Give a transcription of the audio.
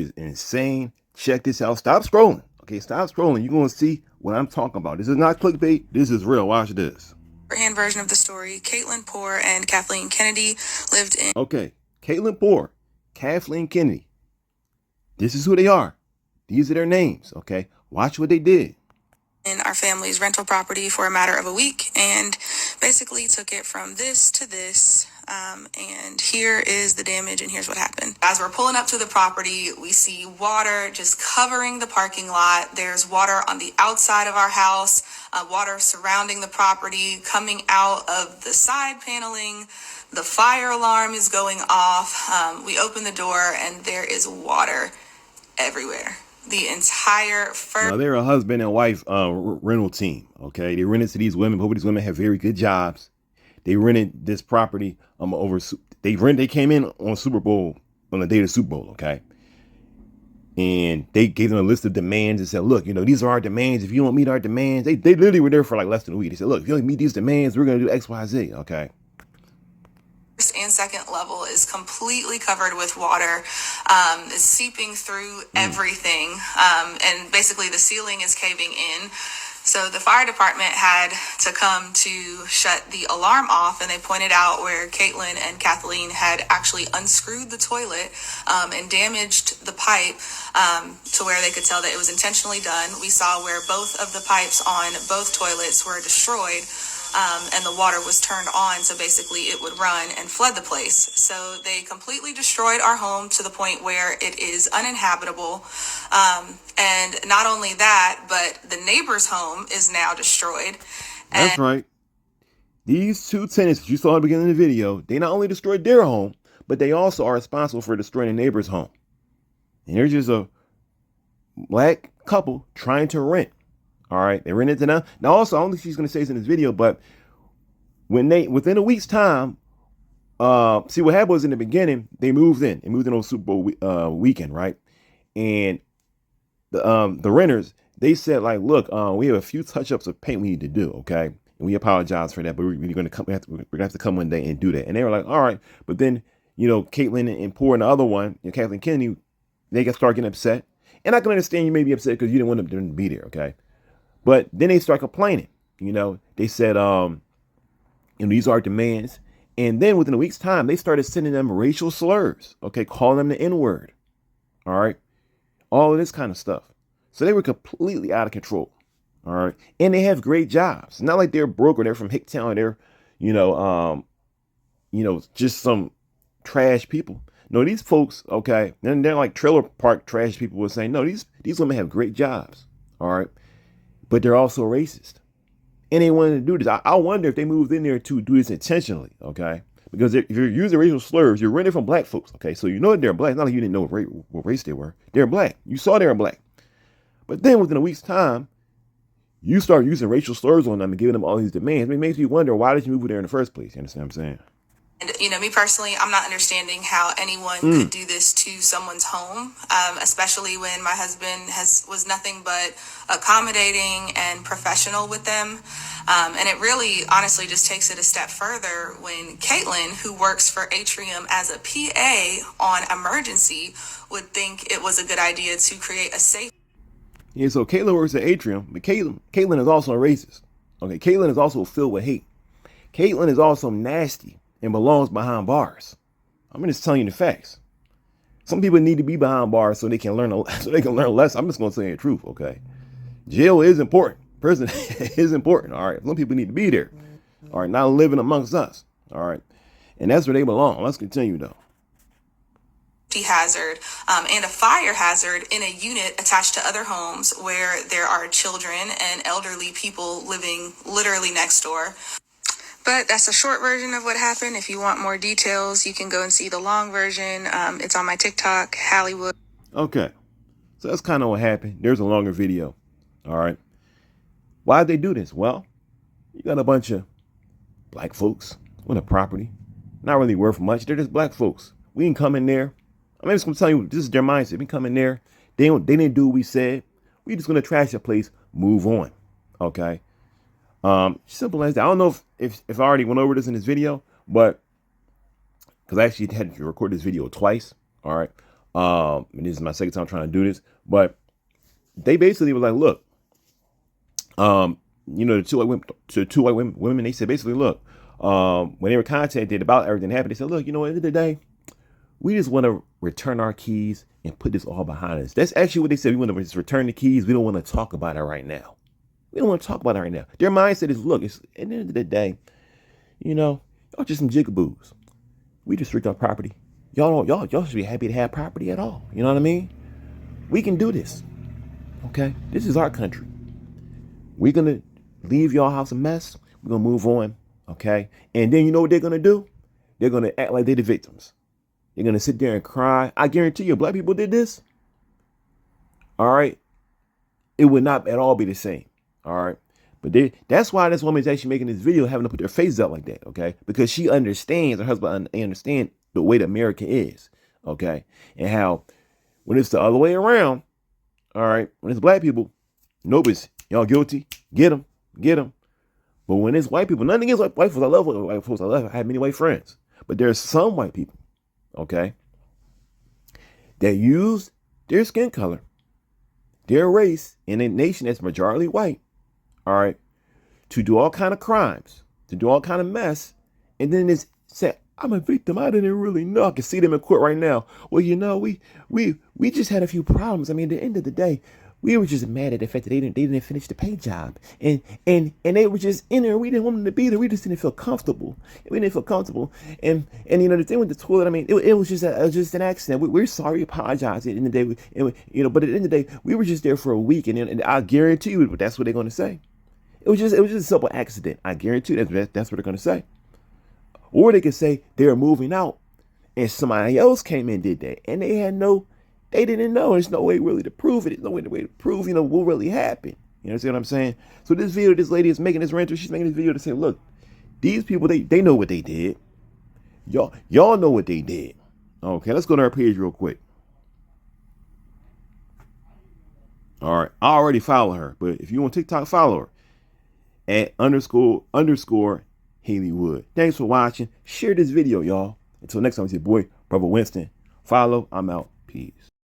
is insane. Check this out. Stop scrolling. Okay, stop scrolling. You're going to see what I'm talking about. This is not clickbait. This is real. Watch this. Hand version of the story. Caitlin Poor and Kathleen Kennedy lived in. Okay, Caitlin Poor, Kathleen Kennedy. This is who they are. These are their names. Okay, watch what they did. In our family's rental property for a matter of a week, and basically took it from this to this. And here is the damage, and here's what happened. As we're pulling up to the property, we see water just covering the parking lot. There's water on the outside of our house, water surrounding the property, coming out of the side paneling. The fire alarm is going off. We open the door, and there is water everywhere. The entire Now they're a husband and wife rental team. Okay, they rented to these women. Both of these women have very good jobs. They rented this property over. They came in on Super Bowl on the day of the Super Bowl. Okay, and they gave them a list of demands and said, look, these are our demands. If you don't meet our demands, they literally were there for like less than a week. They said, look, if you don't meet these demands, we're gonna do X, Y, Z. Okay. And second level is completely covered with water. It's seeping through everything. And basically the ceiling is caving in. So the fire department had to come to shut the alarm off, and they pointed out where Caitlin and Kathleen had actually unscrewed the toilet and damaged the pipe to where they could tell that it was intentionally done. We saw where both of the pipes on both toilets were destroyed. And the water was turned on, so basically it would run and flood the place. So they completely destroyed our home to the point where it is uninhabitable. And not only that, but the neighbor's home is now destroyed. That's right. These two tenants that you saw at the beginning of the video, they not only destroyed their home, but they also are responsible for destroying the neighbor's home. And there's just a black couple trying to rent. All right, they rented to them. Now, also, I don't think she's going to say this in this video, but within a week's time, see what happened was in the beginning, they moved in. They moved in on Super Bowl weekend, right? And the renters, they said like, look, we have a few touch-ups of paint we need to do, okay? And we apologize for that, but we're going to come. We're going to have to come one day and do that. And they were like, all right. But then, Caitlin and Poor and the other one, Kathleen Kennedy, they start getting upset. And I can understand you may be upset because you didn't want them to be there, okay? But then they start complaining. They said, these are demands. And then within a week's time, they started sending them racial slurs, okay, calling them the N-word. All right. All of this kind of stuff. So they were completely out of control. All right. And they have great jobs. It's not like they're broke or they're from Hicktown. They're, just some trash people. No, these folks, okay, they're like trailer park trash people were saying, no, these women have great jobs. All right. But they're also racist. And they wanted to do this. I wonder if they moved in there to do this intentionally, okay? Because if you're using racial slurs, you're renting from black folks, okay? So you know that they're black. It's not like you didn't know what race they were. They're black. You saw they were black. But then within a week's time, you start using racial slurs on them and giving them all these demands. It makes you wonder, why did you move there in the first place? You understand what I'm saying? And, me personally, I'm not understanding how anyone could do this to someone's home, especially when my husband was nothing but accommodating and professional with them. And it really, honestly, just takes it a step further when Caitlin, who works for Atrium as a PA on emergency, would think it was a good idea to create a safe. Yeah, so Caitlin works at Atrium, but Caitlin is also a racist. Okay, Caitlin is also filled with hate. Caitlin is also nasty and belongs behind bars. I'm just telling you the facts. Some people need to be behind bars so they can learn less. I'm just going to say the truth, okay? Jail is important. Prison is important, all right? Some people need to be there, all right? Not living amongst us, all right? And that's where they belong. Let's continue, though. Hazard and a fire hazard in a unit attached to other homes where there are children and elderly people living literally next door. But that's a short version of what happened. If you want more details, you can go and see the long version. It's on my TikTok, Hollywood. Okay. So that's kind of what happened. There's a longer video. All right. Why'd they do this? Well, you got a bunch of black folks on a property. Not really worth much. They're just black folks. We can come in there. I'm just going to tell you, this is their mindset. We come in there. They didn't do what we said. We're just going to trash the place, move on. Okay. Simple as that. I don't know if I already went over this in this video, but because I actually had to record this video twice. All right. And this is my second time trying to do this, but they basically were like, look, the two white women, they said basically, look, when they were contacted about everything that happened, they said, look, at the end of the day, we just want to return our keys and put this all behind us. That's actually what they said. We want to just return the keys. We don't want to talk about it right now. We don't want to talk about it right now. Their mindset is, look, it's, at the end of the day, y'all just some jigaboos. We restrict our property. Y'all should be happy to have property at all. You know what I mean? We can do this. Okay? This is our country. We're going to leave y'all house a mess. We're going to move on. Okay? And then you know what they're going to do? They're going to act like they're the victims. They're going to sit there and cry. I guarantee you, black people did this. All right? It would not at all be the same. All right? But that's why this woman is actually making this video, having to put their faces up like that. Okay? Because she understands, her husband understands the way that America is. Okay? And how when it's the other way around, all right, when it's black people, nobody's, y'all guilty, get them. But when it's white people, nothing against white folks. I love white folks. I have many white friends. But there's some white people, okay, that use their skin color, their race, in a nation that's majority white, all right, to do all kind of crimes, to do all kind of mess, and then it's say, I'm a victim. I didn't really know. I can see them in court right now. Well, we just had a few problems. I mean, at the end of the day, we were just mad at the fact that they didn't finish the paint job, and they were just in there. We didn't want them to be there. We just didn't feel comfortable. And the thing with the toilet, I mean, it was just an accident. We're sorry, apologize. At the end of the day, but at the end of the day, we were just there for a week, and I guarantee you, that's what they're going to say. It was just a simple accident. I guarantee you that's what they're going to say. Or they could say they're moving out and somebody else came in and did that. And they didn't know. There's no way really to prove it. There's no way to prove, what really happened. You know what I'm saying? So this video, this lady is making this renter, she's making this video to say, look, these people, they know what they did. Y'all know what they did. Okay, let's go to her page real quick. All right, I already follow her, but if you want TikTok, follow her at __ Halle Wood. Thanks for watching. Share this video, y'all. Until next time, it's your boy, Brother Winston. Follow. I'm out. Peace.